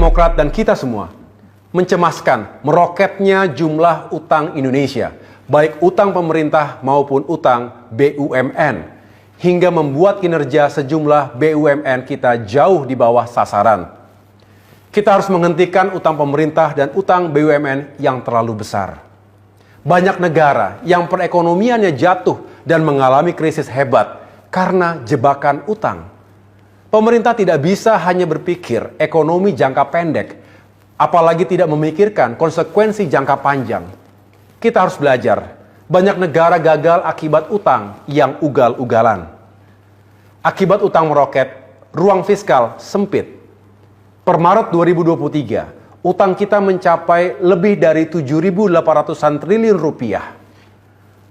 Demokrat dan kita semua mencemaskan meroketnya jumlah utang Indonesia, baik utang pemerintah maupun utang BUMN, hingga membuat kinerja sejumlah BUMN kita jauh di bawah sasaran. Kita harus menghentikan utang pemerintah dan utang BUMN yang terlalu besar. Banyak negara yang perekonomiannya jatuh dan mengalami krisis hebat karena jebakan utang. Pemerintah tidak bisa hanya berpikir ekonomi jangka pendek, apalagi tidak memikirkan konsekuensi jangka panjang. Kita harus belajar, banyak negara gagal akibat utang yang ugal-ugalan. Akibat utang meroket, ruang fiskal sempit. Per Maret 2023, utang kita mencapai lebih dari 7.800-an triliun rupiah.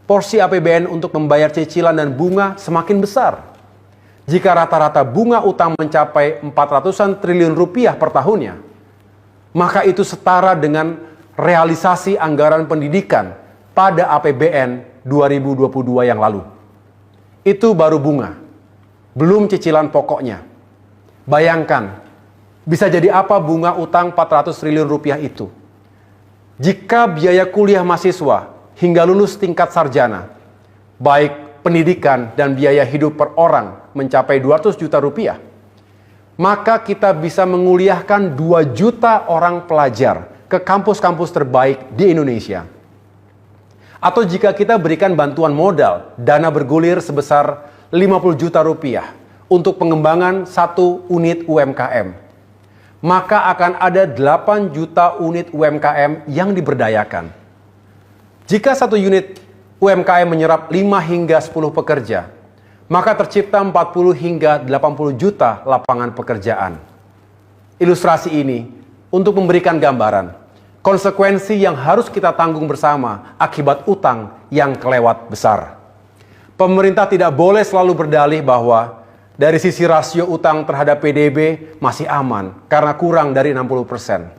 Porsi APBN untuk membayar cicilan dan bunga semakin besar. Jika rata-rata bunga utang mencapai 400-an triliun rupiah per tahunnya, maka itu setara dengan realisasi anggaran pendidikan pada APBN 2022 yang lalu. Itu baru bunga, belum cicilan pokoknya. Bayangkan, bisa jadi apa bunga utang 400 triliun rupiah itu? Jika biaya kuliah mahasiswa hingga lulus tingkat sarjana, baik pendidikan dan biaya hidup per orang mencapai 200 juta rupiah, maka kita bisa menguliahkan 2 juta orang pelajar ke kampus-kampus terbaik di Indonesia. Atau jika kita berikan bantuan modal, dana bergulir sebesar 50 juta rupiah untuk pengembangan 1 unit UMKM, maka akan ada 8 juta unit UMKM yang diberdayakan. Jika 1 unit UMKM menyerap 5 hingga 10 pekerja, maka tercipta 40 hingga 80 juta lapangan pekerjaan. Ilustrasi ini untuk memberikan gambaran konsekuensi yang harus kita tanggung bersama akibat utang yang kelewat besar. Pemerintah tidak boleh selalu berdalih bahwa dari sisi rasio utang terhadap PDB masih aman karena kurang dari 60%.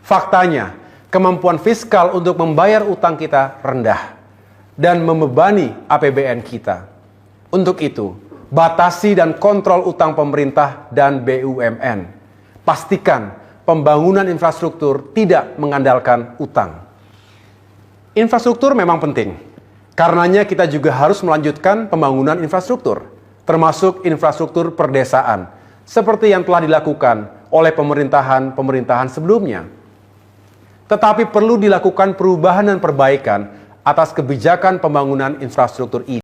Faktanya, kemampuan fiskal untuk membayar utang kita rendah dan membebani APBN kita. Untuk itu, batasi dan kontrol utang pemerintah dan BUMN. Pastikan pembangunan infrastruktur tidak mengandalkan utang. Infrastruktur memang penting. Karenanya kita juga harus melanjutkan pembangunan infrastruktur, termasuk infrastruktur perdesaan, seperti yang telah dilakukan oleh pemerintahan sebelumnya. Tetapi perlu dilakukan perubahan dan perbaikan atas kebijakan pembangunan infrastruktur ini.